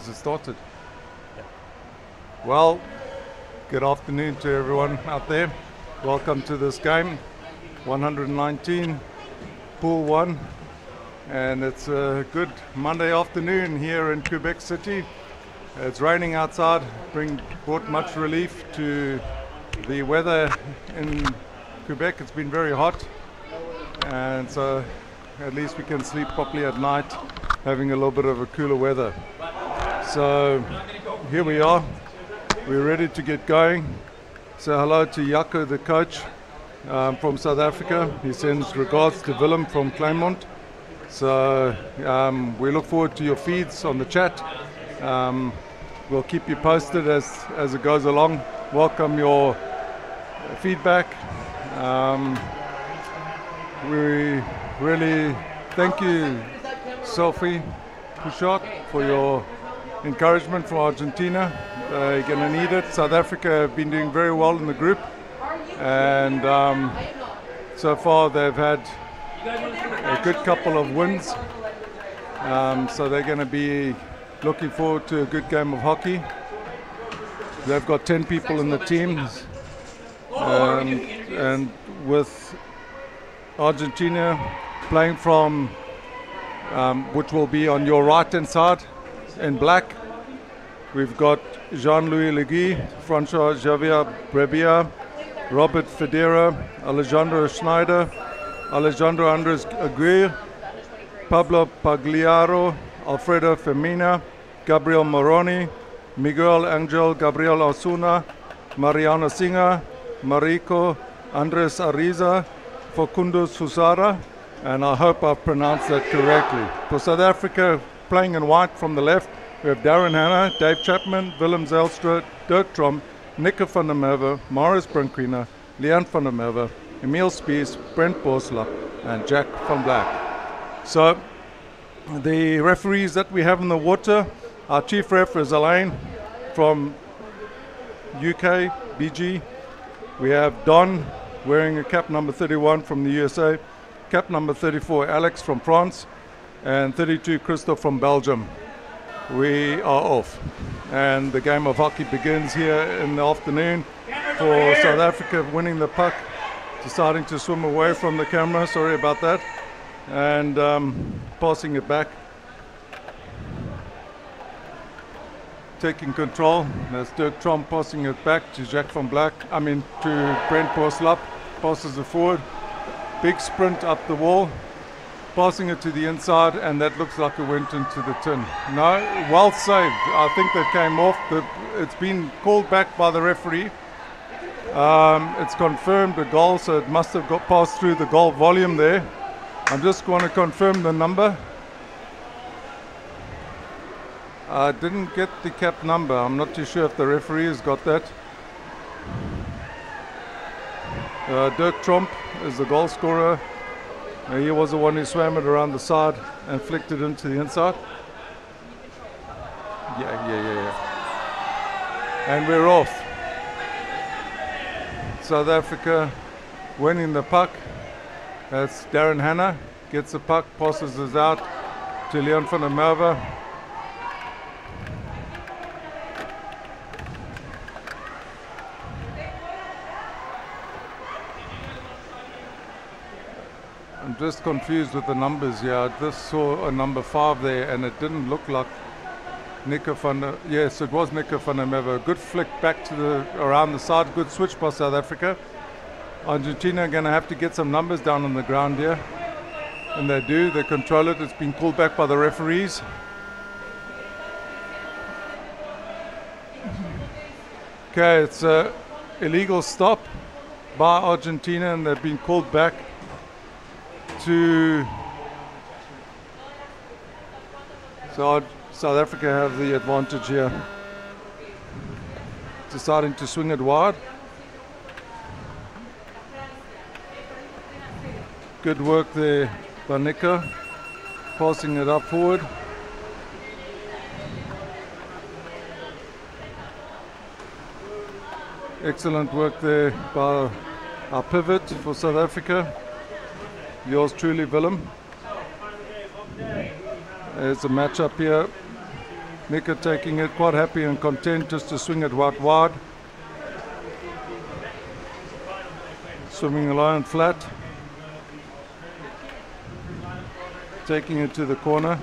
Is it started? Well, good afternoon to everyone out there. Welcome to this game, 119, Pool 1. And it's a good Monday afternoon here in Quebec City. It's raining outside, brought much relief to the weather in Quebec. It's been very hot, and so at least we can sleep properly at night, having a little bit of a cooler weather. So here we are. We're ready to get going. So hello to Jaco, the coach from South Africa. He sends regards to Willem from Claremont. So we look forward to your feeds on the chat. We'll keep you posted as it goes along. Welcome your feedback. We really thank you, Sophie Pouchot, for your encouragement from Argentina. You're going to need it. South Africa have been doing very well in the group, and so far they've had a good couple of wins. So they're going to be looking forward to a good game of hockey. They've got 10 people in the team, and with Argentina playing from, which will be on your right hand side in black, we've got Jean-Louis Legui, François Javier Brebia, Robert Federa, Alejandro Schneider, Alejandro Andres Aguirre, Pablo Pagliaro, Alfredo Femina, Gabriel Moroni, Miguel Angel Gabriel Osuna, Mariano Singer, Mariko Andres Ariza, Facundos Husara, and I hope I've pronounced that correctly. For South Africa, playing in white from the left, we have Darren Hanna, Dave Chapman, Willem Zelstra, Dirk Trom, Nico van der Merwe, Maurice Brinkwiener, Leon van der Merwe, Emil Spies, Brent Borslap, and Jack van Black. So the referees that we have in the water, our chief ref is Alain from UK, BG. We have Don wearing a cap number 31 from the USA, cap number 34 Alex from France, and 32 Christophe from Belgium. We are off, and the game of hockey begins here in the afternoon. For South Africa, winning the puck, deciding to swim away from the camera, sorry about that, and passing it back, taking control. That's Dirk Trom passing it back to Jack van Black, to Brent Borslap, passes it forward, big sprint up the wall, passing it to the inside, and that looks like it went into the tin. No, well saved. I think that came off. It's been called back by the referee. It's confirmed a goal, so it must have got passed through the goal volume there. I'm just going to confirm the number. I didn't get the cap number. I'm not too sure if the referee has got that. Dirk Tromp is the goal scorer. He was the one who swam it around the side and flicked it into the inside. Yeah. And we're off. South Africa winning the puck. That's Darren Hanna. Gets the puck, passes it out to Leon van der Merwe. I'm just confused with the numbers here. I just saw a number 5 there, and it didn't look like Nico van der... Yes, it was Nico van der Merwe. Good flick back to around the side. Good switch by South Africa. Argentina are going to have to get some numbers down on the ground here. And they do. They control it. It's been called back by the referees. Okay, it's an illegal stop by Argentina, and they've been called back to... So South Africa have the advantage here. Deciding to swing it wide. Good work there by Nico, passing it up forward. Excellent work there by our pivot for South Africa. Yours truly, Willem. There's a match up here. Nicker taking it, quite happy and content just to swing it wide. Swimming alone flat. Taking it to the corner.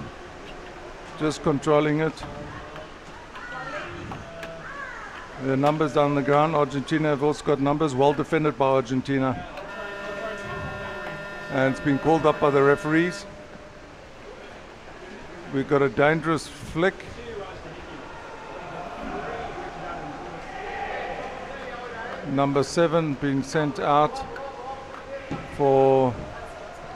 Just controlling it. The numbers down the ground. Argentina have also got numbers. Well defended by Argentina. And it's been called up by the referees. We've got a dangerous flick. Number 7 being sent out for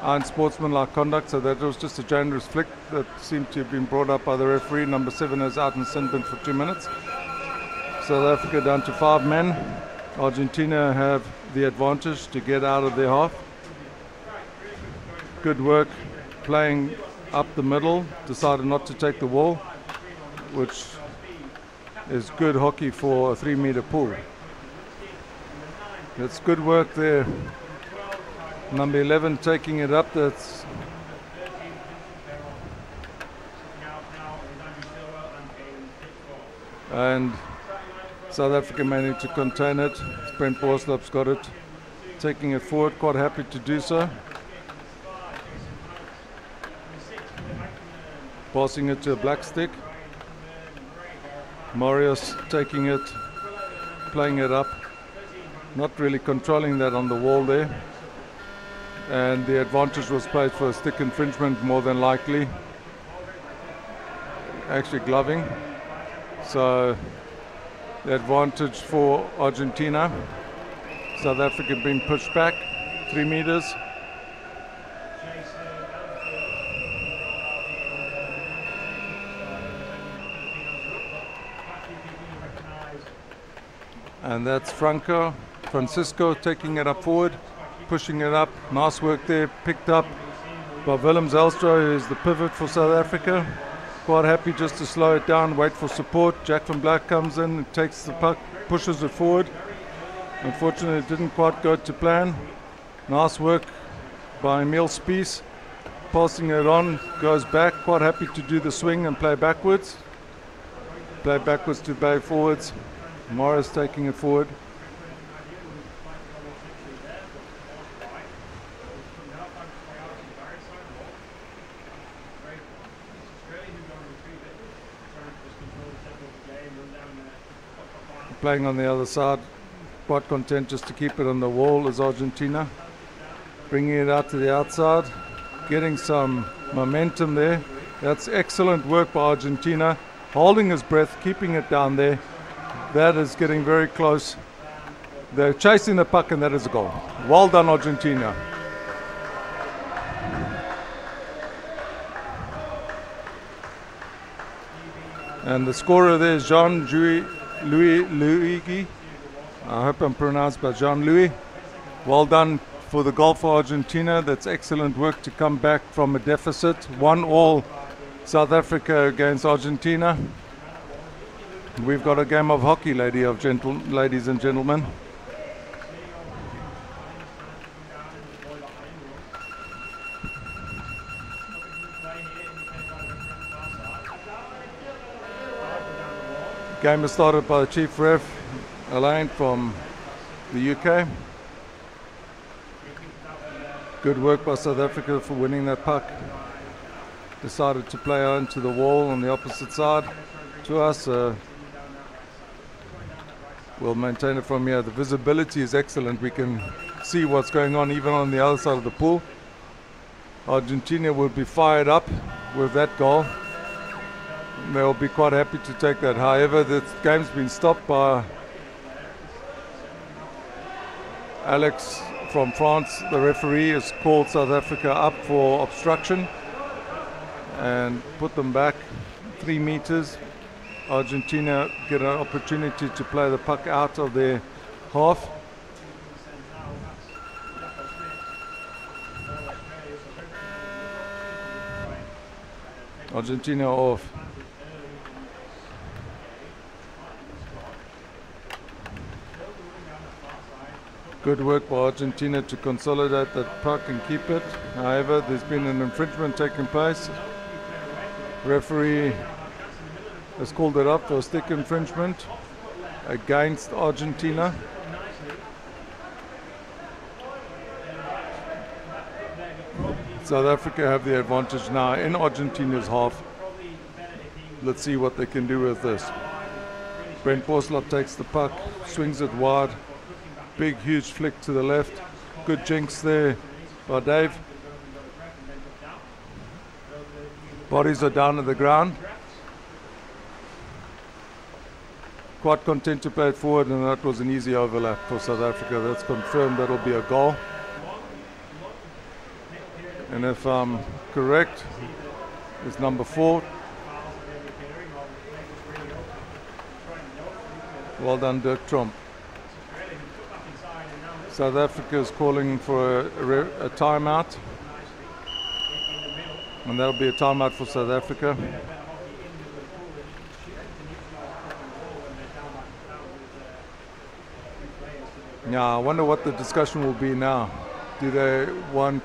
unsportsmanlike conduct, so that was just a dangerous flick that seemed to have been brought up by the referee. Number 7 is out in sin bin for 2 minutes. South Africa down to 5 men. Argentina have the advantage to get out of their half. Good work playing up the middle, decided not to take the wall, which is good hockey for a 3-meter pool. That's good work there. Number 11 taking it up. That's and South Africa managed to contain it. Brent Borslap's got it. Taking it forward, quite happy to do so. Passing it to a black stick. Marius taking it, playing it up. Not really controlling that on the wall there. And the advantage was played for a stick infringement more than likely. Actually gloving. So the advantage for Argentina. South Africa being pushed back 3 meters. And that's Francisco taking it up forward, pushing it up. Nice work there, picked up by Willem Zelstra, who is the pivot for South Africa. Quite happy just to slow it down, wait for support. Jack van Black comes in and takes the puck, pushes it forward. Unfortunately, it didn't quite go to plan. Nice work by Emil Spies. Passing it on, goes back. Quite happy to do the swing and play backwards. Play backwards to play forwards. Morris taking it forward. Playing on the other side, quite content just to keep it on the wall is Argentina. Bringing it out to the outside, getting some momentum there. That's excellent work by Argentina. Holding his breath, keeping it down there. That is getting very close. They're chasing the puck and that is a goal. Well done, Argentina. And the scorer there is Jean-Louis Luigi. I hope I'm pronounced by Jean-Louis. Well done for the goal for Argentina. That's excellent work to come back from a deficit. 1-1 South Africa against Argentina. We've got a game of hockey, ladies and gentlemen. Game is started by the chief ref, Alain from the UK. Good work by South Africa for winning that puck. Decided to play on to the wall on the opposite side to us. We'll maintain it from here. The visibility is excellent. We can see what's going on even on the other side of the pool. Argentina will be fired up with that goal. They'll be quite happy to take that. However, the game's been stopped by Alex from France. The referee has called South Africa up for obstruction and put them back 3 meters. Argentina get an opportunity to play the puck out of their half. Argentina off. Good work by Argentina to consolidate that puck and keep it. However, there's been an infringement taking place. Referee has called it up for a stick infringement against Argentina. South Africa have the advantage now in Argentina's half. Let's see what they can do with this. Brent Borslop takes the puck, swings it wide. Big, huge flick to the left. Good jinx there by Dave. Bodies are down to the ground. Quite content to play it forward, and that was an easy overlap for South Africa. That's confirmed, that'll be a goal. And if I'm correct, it's number 4. Well done, Dirk Tromp. South Africa is calling for a timeout. And that'll be a timeout for South Africa. Yeah, I wonder what the discussion will be now. Do they want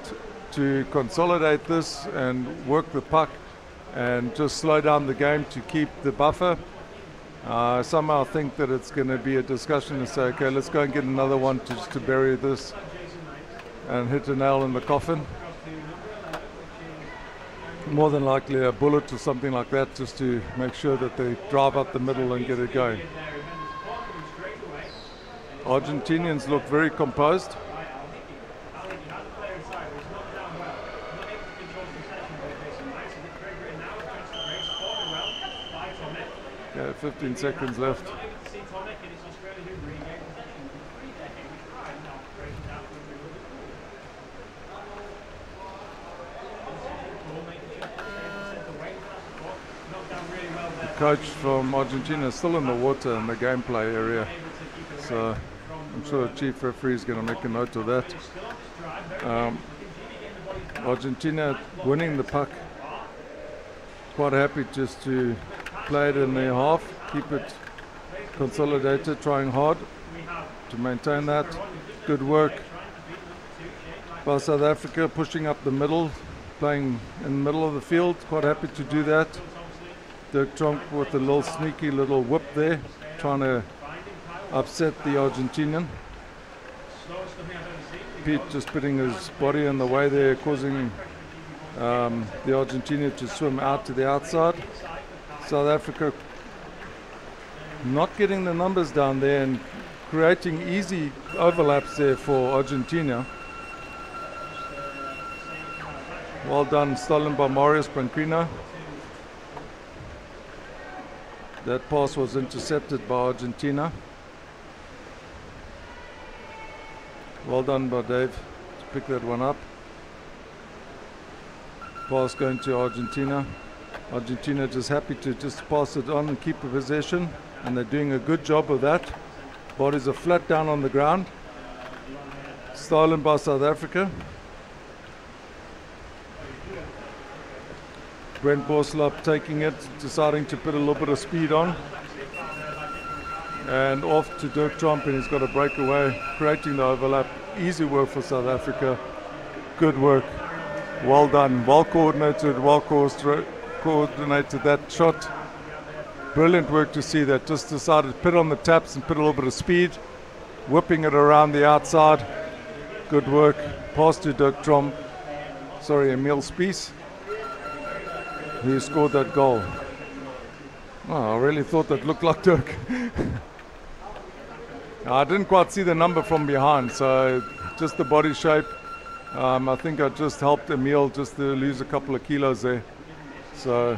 to consolidate this and work the puck and just slow down the game to keep the buffer? Somehow think that it's going to be a discussion to say, okay, let's go and get another one just to bury this and hit a nail in the coffin. More than likely a bullet or something like that, just to make sure that they drive up the middle and get it going. Argentinians look very composed. Yeah, 15 seconds left. The coach from Argentina is still in the water in the gameplay area, so I'm sure the chief referee is going to make a note of that. Argentina winning the puck. Quite happy just to play it in their half, keep it consolidated, trying hard to maintain that. Good work by South Africa, pushing up the middle, playing in the middle of the field. Quite happy to do that. Dirk Tromp with a little sneaky little whip there, trying to upset the Argentinian. Pete just putting his body in the way there, causing the Argentinian to swim out to the outside. South Africa not getting the numbers down there and creating easy overlaps there for Argentina. Well done, stolen by Marius Branquinho. That pass was intercepted by Argentina. Well done by Dave to pick that one up. Pass going to Argentina. Argentina just happy to just pass it on and keep the possession, and they're doing a good job of that. Bodies are flat down on the ground. Stolen by South Africa. Brent Borslop taking it, deciding to put a little bit of speed on. And off to Dirk Tromp, and he's got a breakaway, creating the overlap. Easy work for South Africa. Good work. Well done. Well coordinated, well coordinated that shot. Brilliant work to see that. Just decided to put on the taps and put a little bit of speed, whipping it around the outside. Good work. Pass to Dirk Tromp. Sorry, Emil Spies, who scored that goal. Oh, I really thought that looked like Dirk. I didn't quite see the number from behind, so just the body shape. I think I just helped Emil just to lose a couple of kilos there. So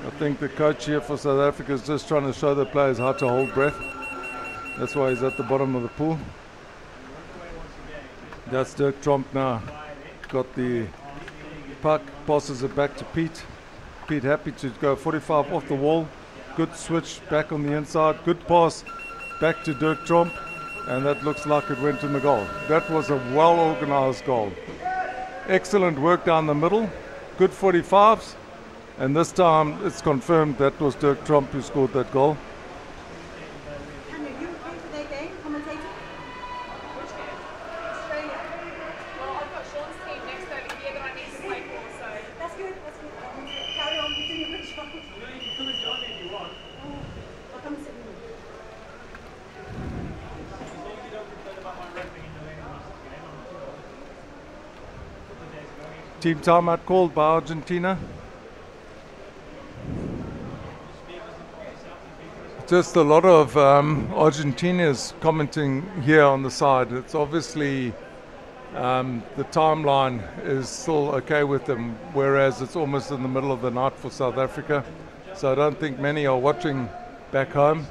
I think the coach here for South Africa is just trying to show the players how to hold breath. That's why he's at the bottom of the pool. That's Dirk Tromp now. Got the puck, passes it back to Pete. Pete happy to go 45 off the wall. Good switch back on the inside. Good pass back to Dirk Tromp. And that looks like it went in the goal. That was a well-organized goal. Excellent work down the middle. Good 45s. And this time it's confirmed that was Dirk Tromp who scored that goal. Team timeout called by Argentina. Just a lot of Argentinians commenting here on the side. It's obviously the timeline is still okay with them, whereas it's almost in the middle of the night for South Africa. So I don't think many are watching back home.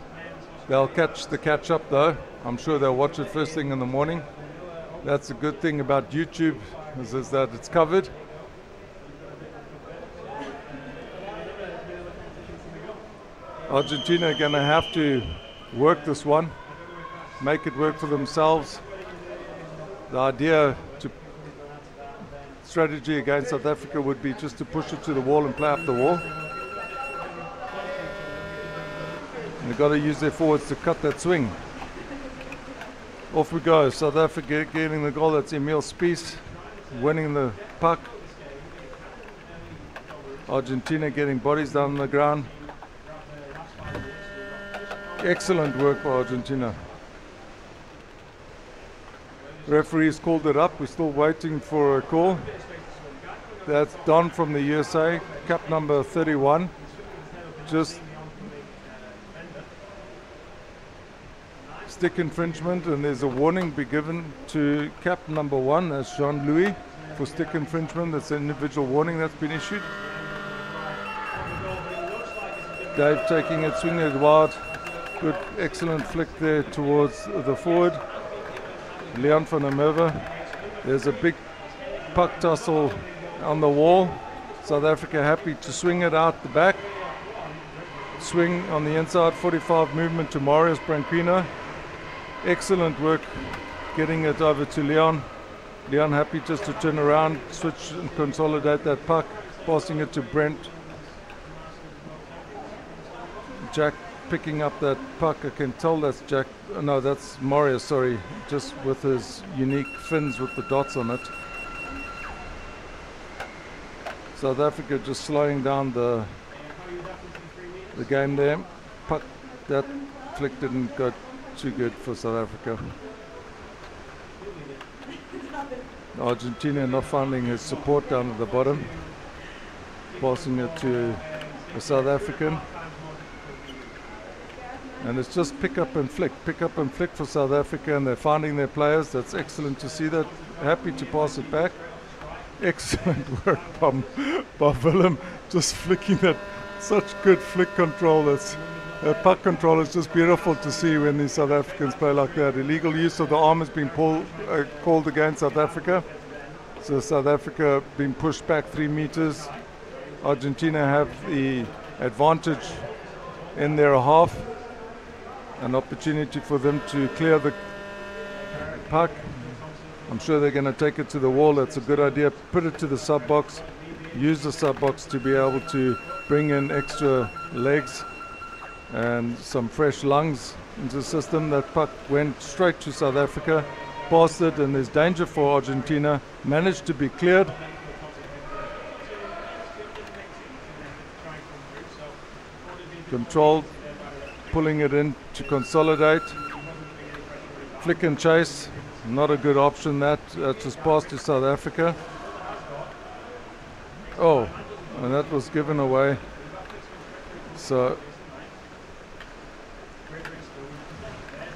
They'll catch the catch up though. I'm sure they'll watch it first thing in the morning. That's a good thing about YouTube, is that it's covered. Argentina are going to have to work this one, make it work for themselves. The idea to strategy against South Africa would be just to push it to the wall and play up the wall. And they've got to use their forwards to cut that swing. Off we go. South Africa getting the goal. That's Emil Spies winning the puck. Argentina getting bodies down on the ground. Excellent work by Argentina. Referees called it up. We're still waiting for a call. That's Don from the USA, cap number 31. Just stick infringement, and there's a warning be given to cap number 1, that's Jean-Louis, for stick infringement. That's an individual warning that's been issued. Dave taking it, swinging it wide. Good, excellent flick there towards the forward. Leon van der Merwe. There's a big puck tussle on the wall. South Africa happy to swing it out the back. Swing on the inside, 45 movement to Marius Branquinho. Excellent work getting it over to Leon. Leon happy just to turn around, switch and consolidate that puck, passing it to Brent. Jack picking up that puck. I can tell that's Jack. No, that's Marius, sorry. Just with his unique fins with the dots on it. South Africa just slowing down the game there. Puck, that flick didn't go too good for South Africa. Argentina not finding his support down at the bottom. Passing it to the South African. And it's just pick up and flick for South Africa, and they're finding their players. That's excellent to see that. Happy to pass it back. Excellent work by Willem, just flicking that. Such good flick control. That's puck control is just beautiful to see when these South Africans play like that. Illegal use of the arm has been called against South Africa. So South Africa being pushed back 3 meters. Argentina have the advantage in their half. An opportunity for them to clear the puck. I'm sure they're going to take it to the wall. That's a good idea. Put it to the sub box. Use the sub box to be able to bring in extra legs and some fresh lungs into the system. That puck went straight to South Africa, passed it, and there's danger for Argentina. Managed to be cleared. Controlled. Pulling it in to consolidate. Flick and chase, not a good option. That just passed to South Africa. Oh, and that was given away. So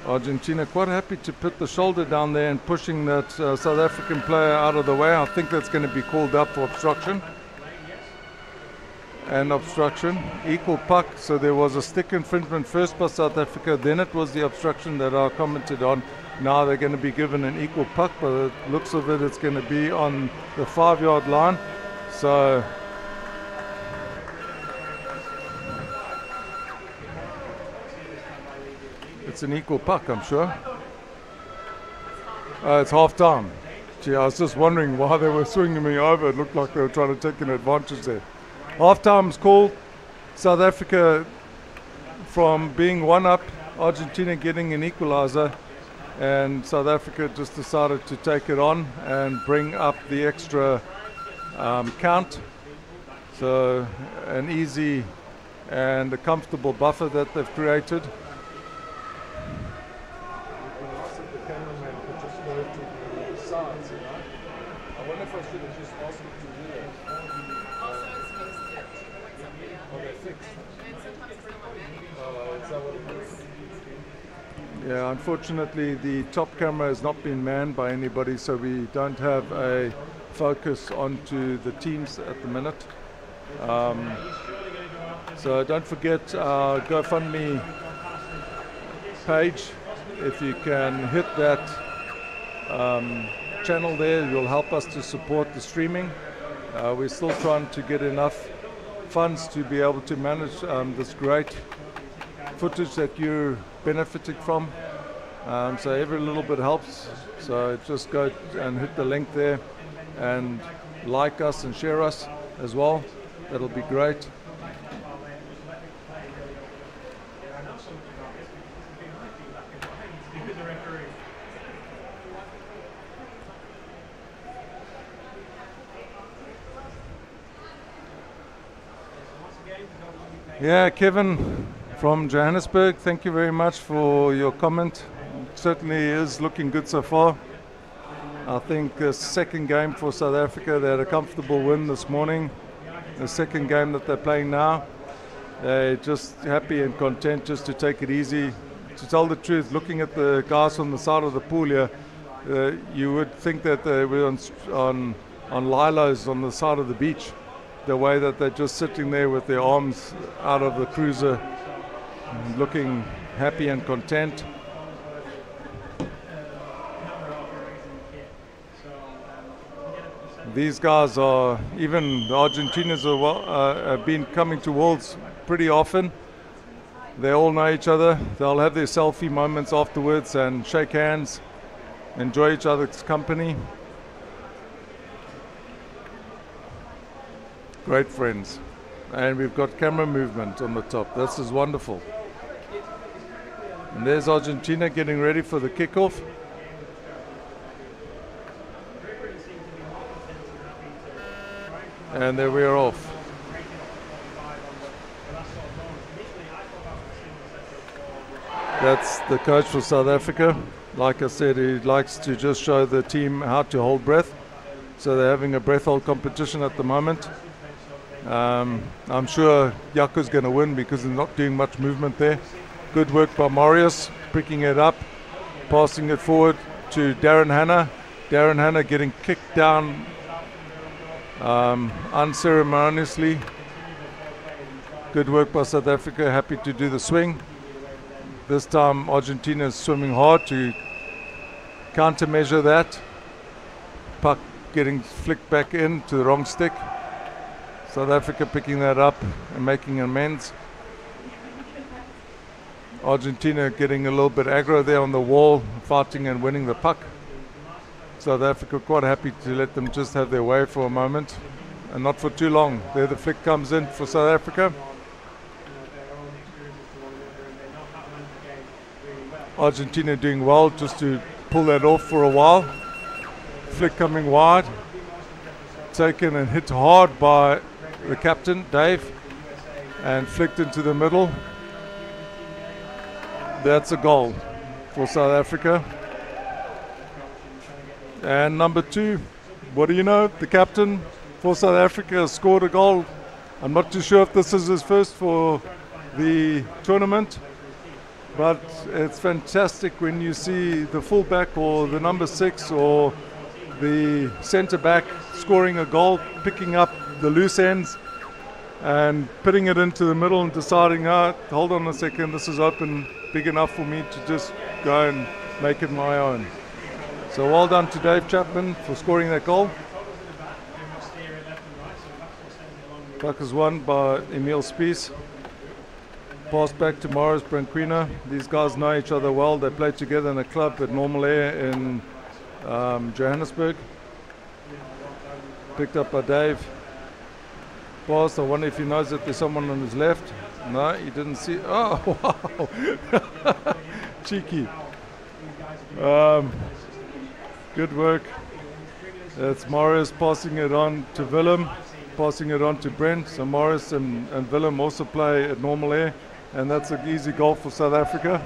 Argentina quite happy to put the shoulder down there and pushing that South African player out of the way. I think that's going to be called up for obstruction. And obstruction, equal puck. So there was a stick infringement first by South Africa, then it was the obstruction that I commented on. Now they're going to be given an equal puck, but the looks of it, it's going to be on the 5-yard line. So it's an equal puck, I'm sure. It's half time. Gee, I was just wondering why they were swinging me over. It looked like they were trying to take an advantage there. Half-time's called. South Africa from being 1 up, Argentina getting an equalizer, and South Africa just decided to take it on and bring up the extra count. So an easy and a comfortable buffer that they've created. I wonder if I should have just asked him to do that. Yeah, unfortunately the top camera has not been manned by anybody, so we don't have a focus onto the teams at the minute. So don't forget our GoFundMe page. If you can hit that channel there, you'll help us to support the streaming. We're still trying to get enough funds to be able to manage this great footage that you're benefiting from. So every little bit helps. So just go and hit the link there and like us and share us as well. That'll be great. Yeah, Kevin from Johannesburg, thank you very much for your comment. It certainly is looking good so far. I think the second game for South Africa, they had a comfortable win this morning. The second game that they're playing now, they're just happy and content just to take it easy. To tell the truth, looking at the guys on the side of the pool here, you would think that they were on lilos on the side of the beach. The way that they're just sitting there with their arms out of the cruiser, looking happy and content. These guys are, even the Argentinians have been coming to Worlds pretty often. They all know each other. They'll have their selfie moments afterwards and shake hands, enjoy each other's company. Great friends. And we've got camera movement on the top. This is wonderful. And there's Argentina getting ready for the kickoff. And there we are off. That's the coach for South Africa. Like I said, he likes to just show the team how to hold breath. So they're having a breath hold competition at the moment. I'm sure Jaco's going to win because he's not doing much movement there. Good work by Marius, picking it up, passing it forward to Darren Hanna. Darren Hanna getting kicked down unceremoniously. Good work by South Africa, happy to do the swing. This time Argentina is swimming hard to countermeasure that. Puck getting flicked back in to the wrong stick. South Africa picking that up and making amends. Argentina getting a little bit aggro there on the wall, fighting and winning the puck. South Africa quite happy to let them just have their way for a moment, and not for too long. There the flick comes in for South Africa. Argentina doing well just to pull that off for a while. Flick coming wide, taken and hit hard by the captain, Dave, and flicked into the middle. That's a goal for South Africa. And number 2, what do you know? The captain for South Africa has scored a goal. I'm not too sure if this is his first for the tournament, but it's fantastic when you see the fullback or the number 6 or the centre back scoring a goal, picking up the loose ends and putting it into the middle and deciding, hold on a second, this is open big enough for me to just go and make it my own. So well done to Dave Chapman for scoring that goal. Puck is won by Emil Spies. Pass back to Morris Branquina. These guys know each other well. They played together in a club at Normal Air in Johannesburg. Picked up by Dave. Pass, I wonder if he knows that there's someone on his left. No, he didn't see. Oh, wow. Cheeky. Good work. That's Morris passing it on to Willem, passing it on to Brent. So Morris and Willem also play at Normal Air, and that's an easy goal for South Africa.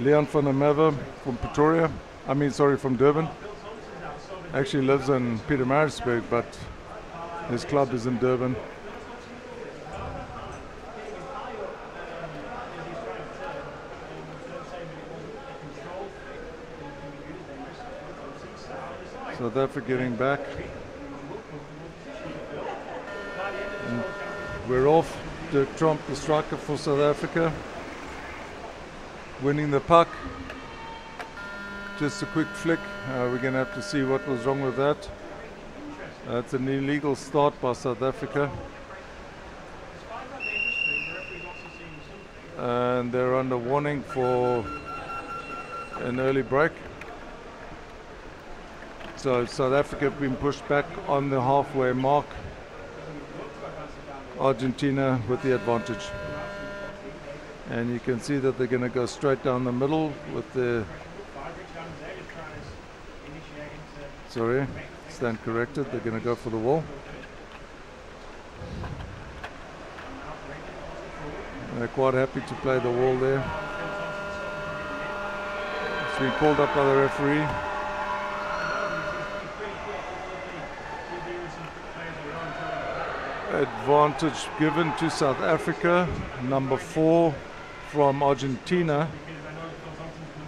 Leon van der Merwe from Pretoria. From Durban. actually lives in Pietermaritzburg, but his club is in Durban. South Africa getting back. And we're off. Dirk Tromp, the striker for South Africa, winning the puck. Just a quick flick. We're going to have to see what was wrong with that. It's an illegal start by South Africa. And they're under warning for an early break. So South Africa have been pushed back on the halfway mark. Argentina with the advantage. And you can see that they're going to go straight down the middle with the... Sorry, stand corrected. They're going to go for the wall. They're quite happy to play the wall there. It's been called up by the referee. Advantage given to South Africa. Number 4 from Argentina,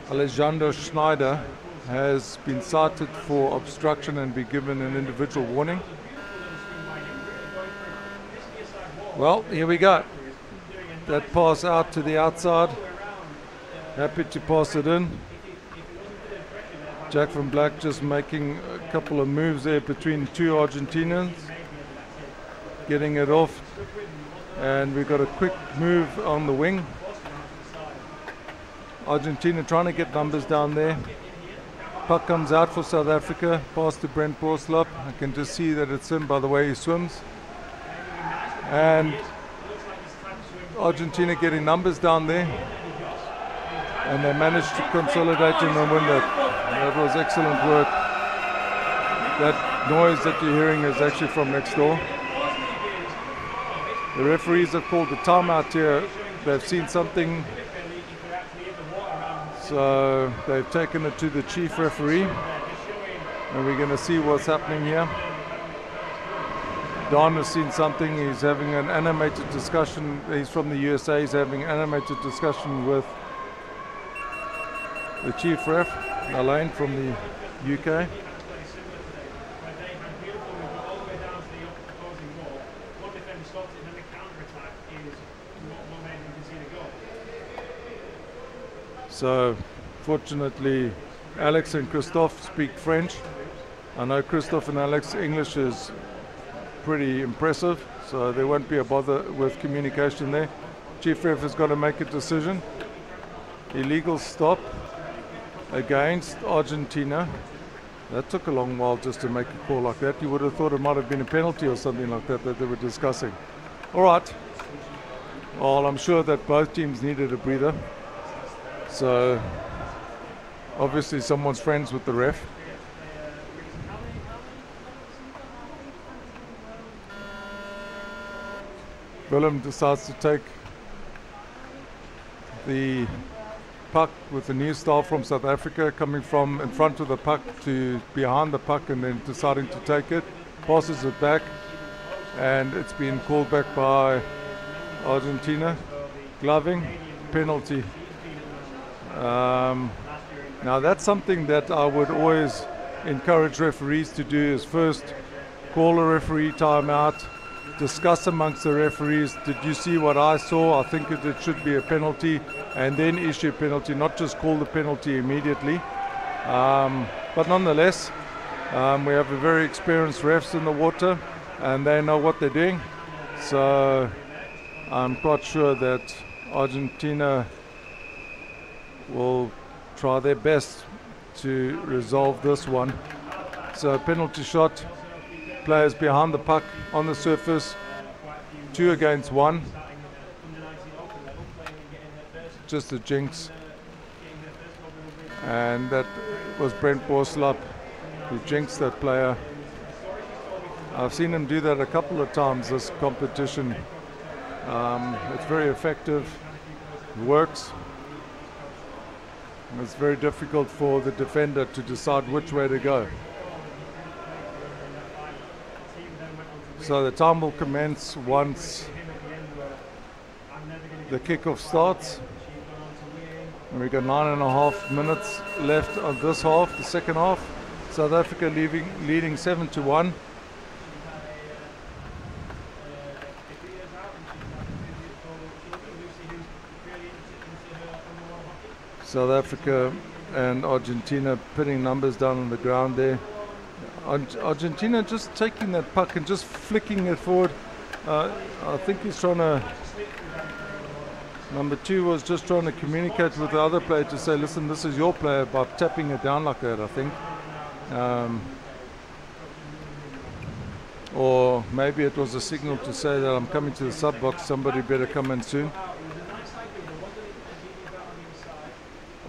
Alejandro Schneider, has been cited for obstruction and be given an individual warning. Well, here we go. That pass out to the outside. Happy to pass it in. Jack van Black just making a couple of moves there between two Argentinians. Getting it off. And we've got a quick move on the wing. Argentina trying to get numbers down there. Puck comes out for South Africa, pass to Brent Borslap. I can just see that it's him by the way he swims. And Argentina getting numbers down there. And they managed to consolidate and win that. That was excellent work. That noise that you're hearing is actually from next door. The referees have called the timeout here. They've seen something. So they've taken it to the chief referee, and we're going to see what's happening here. Don has seen something. He's having an animated discussion. He's from the USA. He's having an animated discussion with the chief ref, Alain from the UK. So, fortunately, Alex and Christophe speak French. I know Christophe and Alex English is pretty impressive, so there won't be a bother with communication there. Chief Ref has got to make a decision. Illegal stop against Argentina. That took a long while just to make a call like that. You would have thought it might have been a penalty or something like that that they were discussing. All right. Well, I'm sure that both teams needed a breather. So, obviously someone's friends with the ref. Willem decides to take the puck with the new style from South Africa, coming from in front of the puck to behind the puck and then deciding to take it. Passes it back, and it's been called back by Argentina. Gloving, penalty. Now that's something that I would always encourage referees to do, is first call a referee timeout, discuss amongst the referees, did you see what I saw? I think it should be a penalty, and then issue a penalty, not just call the penalty immediately. But nonetheless, we have a very experienced refs in the water, and they know what they're doing. So I'm quite sure that Argentina will try their best to resolve this one. So penalty shot, players behind the puck on the surface, 2 against 1. Just a jinx. And that was Brent Borslap who jinxed that player. I've seen him do that a couple of times this competition. It's very effective, it works. It's very difficult for the defender to decide which way to go. So the time will commence once the kickoff starts. And we've got 9.5 minutes left of this half, the second half. South Africa leading 7-1. South Africa and Argentina putting numbers down on the ground there. Argentina just taking that puck and just flicking it forward. I think he's trying to, number 2 was just trying to communicate with the other player to say, listen, this is your player, by tapping it down like that, I think. Or maybe it was a signal to say that I'm coming to the sub box, somebody better come in soon.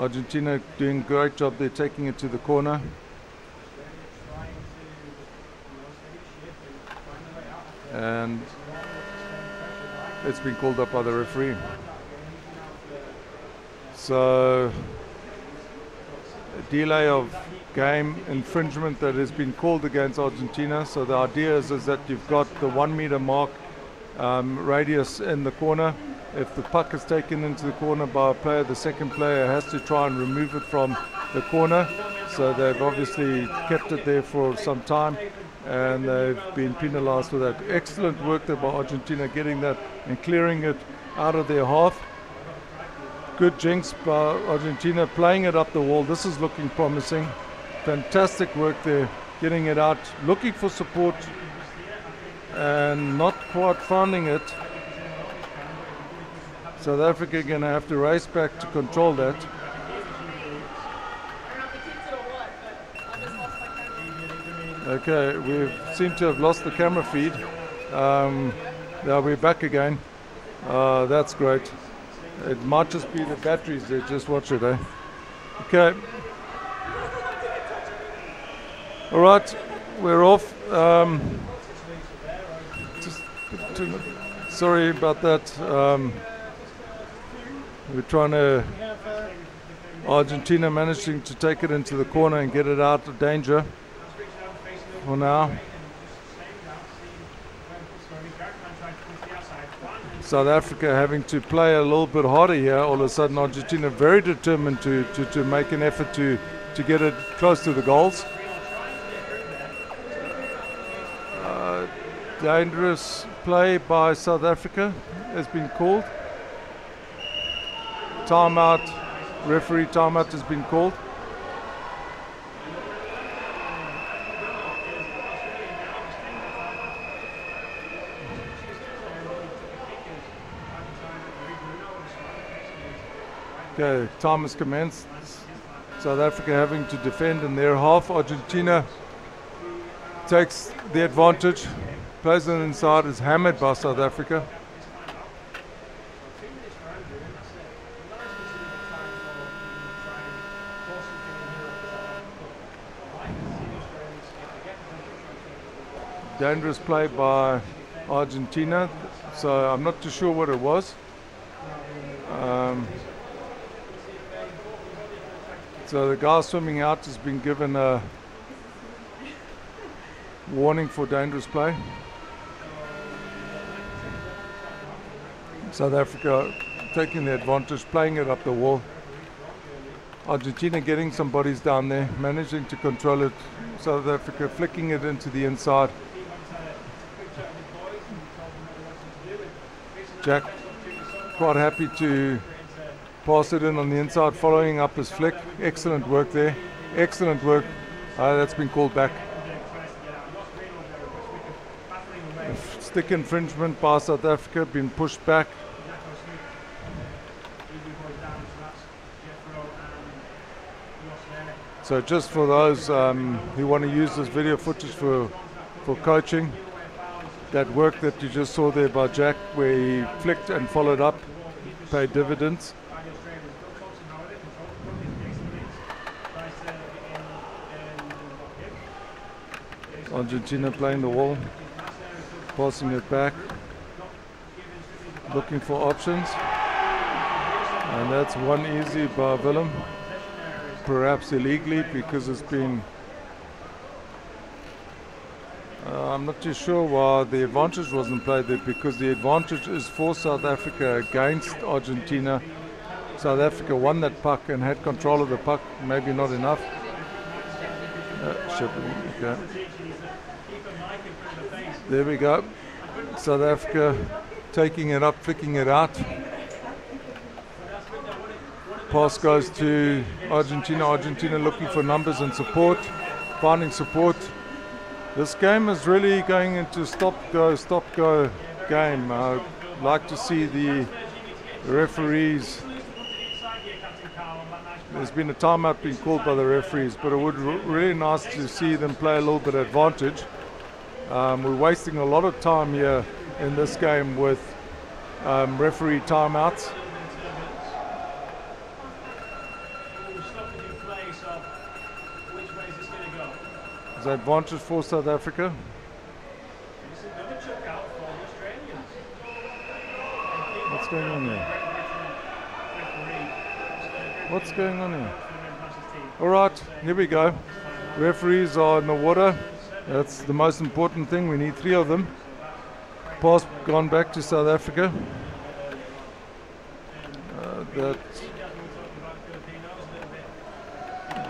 Argentina doing a great job there, taking it to the corner. And it's been called up by the referee. So a delay of game infringement that has been called against Argentina. So the idea is that you've got the 1 meter mark radius in the corner. If the puck is taken into the corner by a player, the second player has to try and remove it from the corner. So they've obviously kept it there for some time, and they've been penalized for that. Excellent work there by Argentina, getting that and clearing it out of their half. Good jinx by Argentina, playing it up the wall. This is looking promising. Fantastic work there, getting it out, looking for support and not quite finding it. South Africa going to have to race back to control that. Okay, we seem to have lost the camera feed. Yeah, we're back again. That's great. It might just be the batteries there, just watch it, eh? Okay. All right, we're off. Sorry about that. We're trying to, Argentina managing to take it into the corner and get it out of danger for now. South Africa having to play a little bit harder here. All of a sudden Argentina very determined to make an effort to get it close to the goals. Dangerous play by South Africa has been called. Timeout, referee timeout has been called. Okay, time has commenced. South Africa having to defend in their half. Argentina takes the advantage. Plays it inside, is hammered by South Africa. Dangerous play by Argentina, so I'm not too sure what it was. So the guy swimming out has been given a warning for dangerous play. South Africa taking the advantage, playing it up the wall. Argentina getting some bodies down there, managing to control it. South Africa flicking it into the inside. Jack quite happy to pass it in on the inside, following up his flick. Excellent work there. Excellent work. That's been called back. Stick infringement by South Africa, been pushed back. So just for those who want to use this video footage for coaching, that work that you just saw there by Jack, where he flicked and followed up, paid dividends. Argentina playing the wall, passing it back, looking for options, and that's one easy by Willem, perhaps illegally because it's been I'm not too sure why the advantage wasn't played there, because the advantage is for South Africa against Argentina. South Africa won that puck and had control of the puck, maybe not enough. Okay. There we go. South Africa taking it up, flicking it out. Pass goes to Argentina. Argentina looking for numbers and support, finding support. This game is really going into stop-go game. I'd like to see the referees. There's been a timeout being called by the referees, but it would really nice to see them play a little bit advantage. We're wasting a lot of time here in this game with referee timeouts. Is that advantage for South Africa? What's going on here? What's going on here? All right, here we go. Referees are in the water. That's the most important thing. We need 3 of them. Pass gone back to South Africa.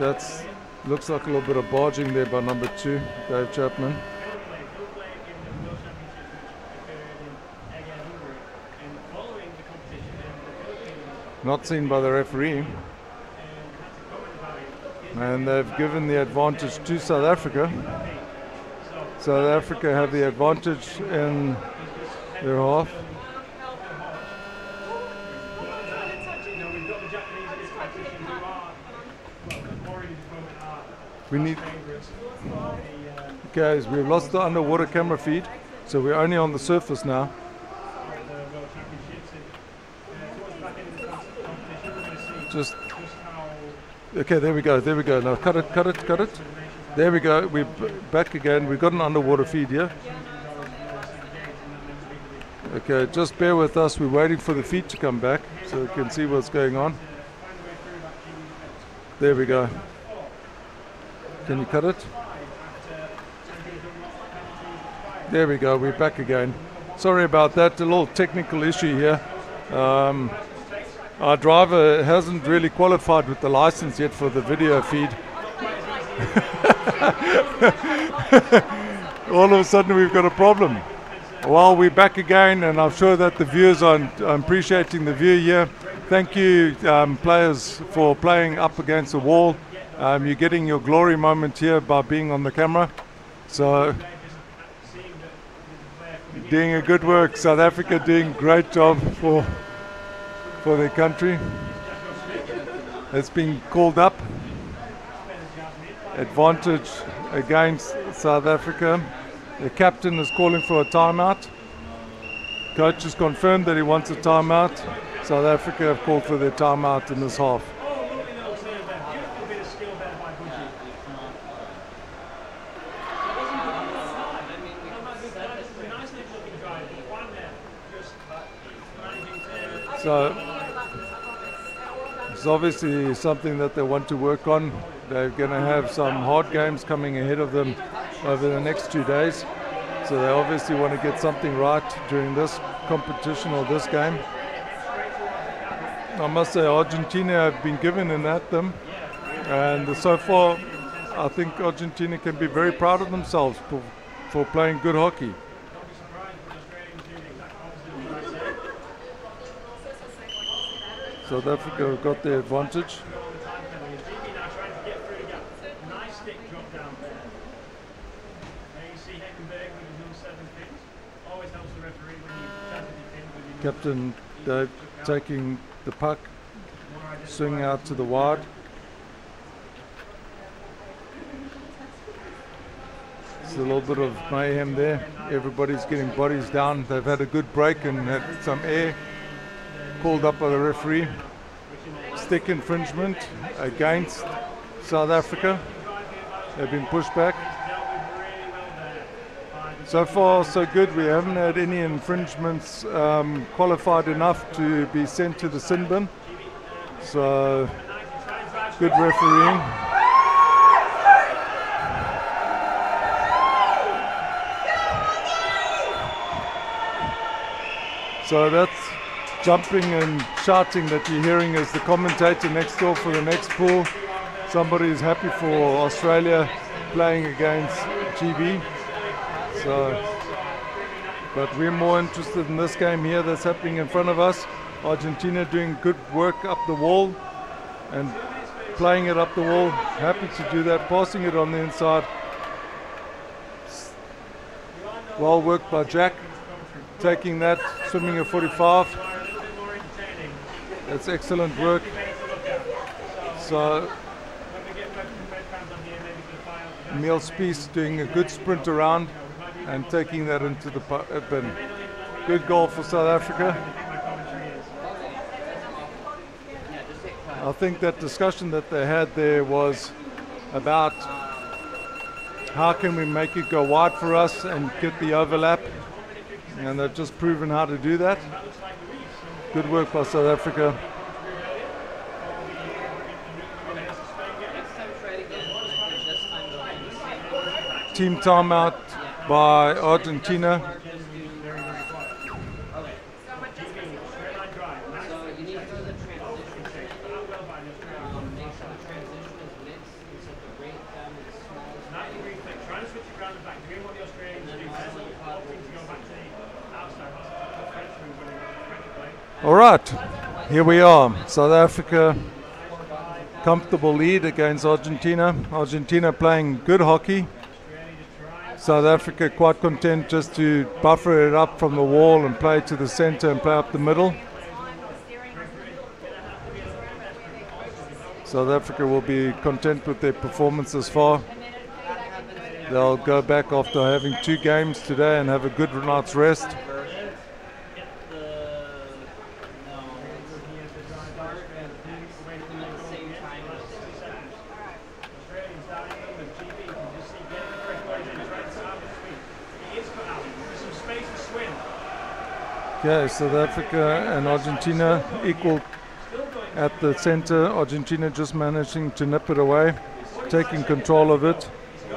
That's looks like a little bit of barging there by number 2, Dave Chapman. Not seen by the referee. And they've given the advantage to South Africa. South Africa have the advantage in their half. We need, guys, we've lost the underwater camera feed, so we're only on the surface now. Just, okay, there we go. Now cut it. There we go, we're back again. We've got an underwater feed here. Okay, just bear with us. We're waiting for the feed to come back so we can see what's going on. There we go. Can you cut it? There we go, we're back again. Sorry about that, a little technical issue here. Our driver hasn't really qualified with the license yet for the video feed. All of a sudden we've got a problem. Well, we're back again, and I'm sure that the viewers are appreciating the view here. Thank you, players, for playing up against the wall. You're getting your glory moment here by being on the camera. So, doing a good work. South Africa doing a great job for their country. It's been called up. Advantage against South Africa. The captain is calling for a timeout. Coach has confirmed that he wants a timeout. South Africa have called for their timeout in this half. So it's obviously something that they want to work on. They're going to have some hard games coming ahead of them over the next 2 days. So they obviously want to get something right during this competition or this game. I must say Argentina have been given in at them. And so far, I think Argentina can be very proud of themselves for playing good hockey. South Africa have got their advantage. Captain Dave taking the puck, swinging out to the wide. There's a little bit of mayhem there. Everybody's getting bodies down. They've had a good break and had some air. Called up by the referee. Stick infringement against South Africa. They've been pushed back. So far so good. We haven't had any infringements qualified enough to be sent to the sin bin. So good refereeing. So that's jumping and shouting that you're hearing as the commentator next door for the next pool. Somebody is happy for Australia playing against GB. So, but we're more interested in this game here that's happening in front of us. Argentina doing good work up the wall and playing it up the wall. Happy to do that, passing it on the inside. Well worked by Jack, taking that, swimming a 45. That's excellent work. So Emil Spies doing a good sprint around and taking that into the bin. Good goal for South Africa. I think that discussion that they had there was about how can we make it go wide for us and get the overlap, and they've just proven how to do that. Good work by South Africa. Team timeout by Argentina. All right, here we are. South Africa, comfortable lead against Argentina. Argentina playing good hockey. South Africa quite content just to buffer it up from the wall and play to the center and play up the middle. South Africa will be content with their performance thus far. They'll go back after having 2 games today and have a good night's rest. Okay, South Africa and Argentina equal at the center. Argentina just managing to nip it away, taking control of it.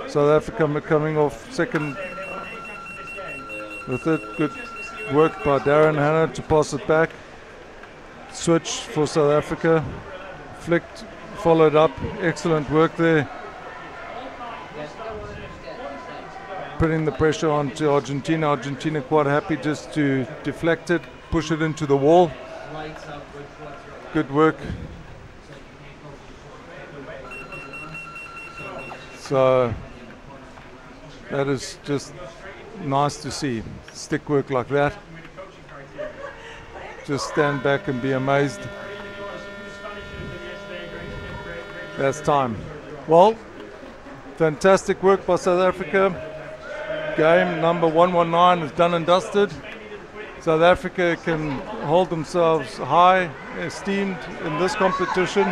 South Africa coming off second with it. Good work by Darren Hanna to pass it back. Switch for South Africa. Flicked, followed up. Excellent work there. Putting the pressure onto Argentina. Argentina quite happy just to deflect it, push it into the wall. Good work. So that is just nice to see. Stick work like that. Just stand back and be amazed. That's time. Well, fantastic work by South Africa. Game number 119 is done and dusted. South Africa can hold themselves high, esteemed in this competition.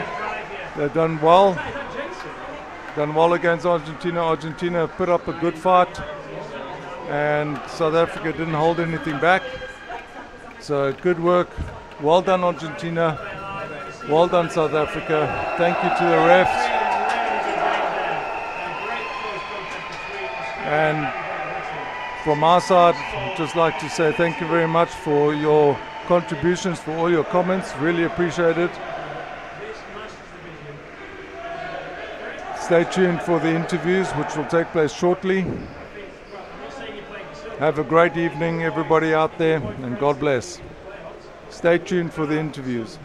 They've done well. Done well against Argentina. Argentina put up a good fight, and South Africa didn't hold anything back. So good work. Well done, Argentina. Well done, South Africa. Thank you to the refs. And from our side, I'd just like to say thank you very much for your contributions, for all your comments. Really appreciate it. Stay tuned for the interviews, which will take place shortly. Have a great evening, everybody out there, and God bless. Stay tuned for the interviews.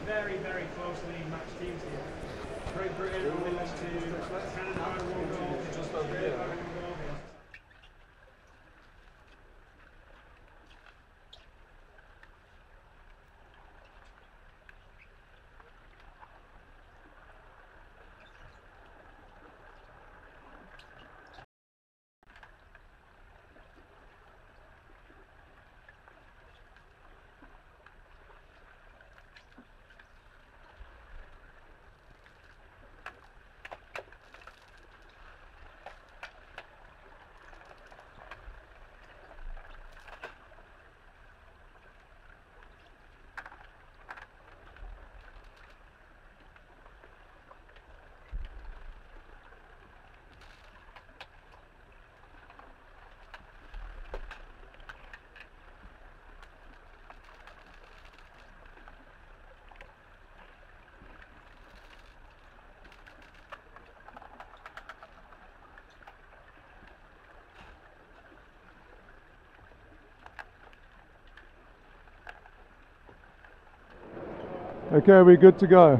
Okay, we're good to go.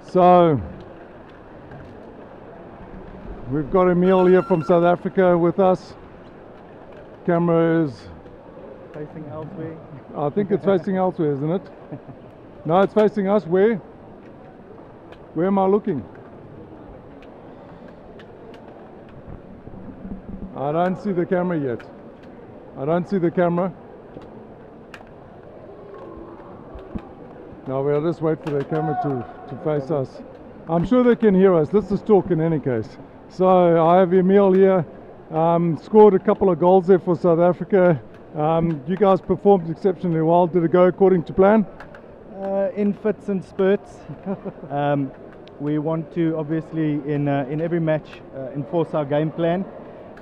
So, we've got Emil here from South Africa with us. Camera is facing elsewhere. I think it's facing elsewhere, isn't it? No, it's facing us. Where? Where am I looking? I don't see the camera yet. I don't see the camera. No, we'll just wait for the camera to face us. I'm sure they can hear us. Let's just talk in any case. So I have Emil here. Scored a couple of goals there for South Africa. You guys performed exceptionally well. Did it go according to plan? In fits and spurts. We want to obviously in every match enforce our game plan,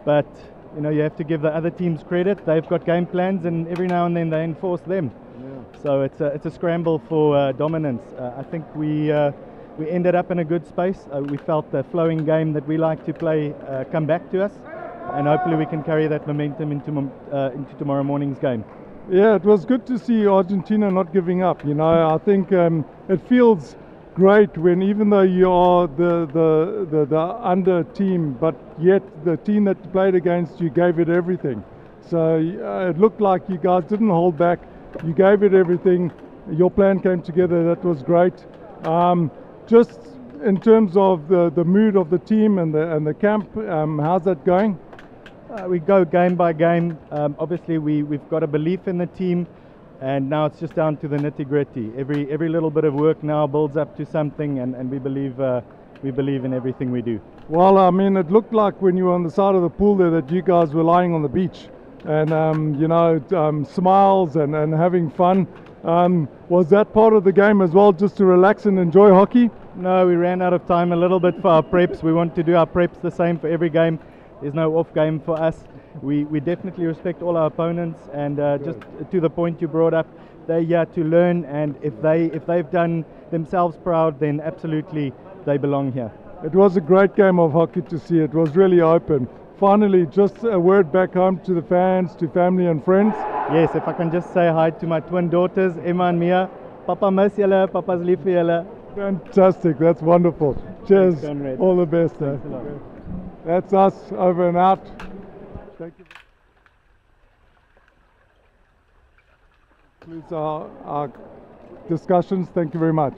but you know, you have to give the other teams credit. They've got game plans, and every now and then they enforce them. Yeah. So it's a scramble for dominance. I think we ended up in a good space. We felt the flowing game that we like to play come back to us, and hopefully we can carry that momentum into tomorrow morning's game. Yeah, it was good to see Argentina not giving up. You know, I think it feels great when, even though you are the under team, but yet the team that played against you gave it everything. So it looked like you guys didn't hold back. You gave it everything. Your plan came together. That was great. Just in terms of the mood of the team and the camp, how's that going? We go game by game. Obviously we've got a belief in the team, and now it's just down to the nitty-gritty. Every little bit of work now builds up to something, and we believe in everything we do. Well, I mean, it looked like when you were on the side of the pool there that you guys were lying on the beach and you know, smiles and having fun. Was that part of the game as well, just to relax and enjoy hockey? No, we ran out of time a little bit for our preps. We want to do our preps the same for every game. There's no off game for us. We definitely respect all our opponents, and just to the point you brought up, they're here to learn, and if they've done themselves proud, then absolutely they belong here. It was a great game of hockey to see. It was really open. Finally, just a word back home to the fans, to family and friends. Yes, if I can just say hi to my twin daughters, Emma and Mia. Papa miss julle, Papa's lief vir julle. Fantastic, that's wonderful. Cheers, Thanks, all the best. That's us, over and out. Thank you. Concludes our discussions. Thank you very much.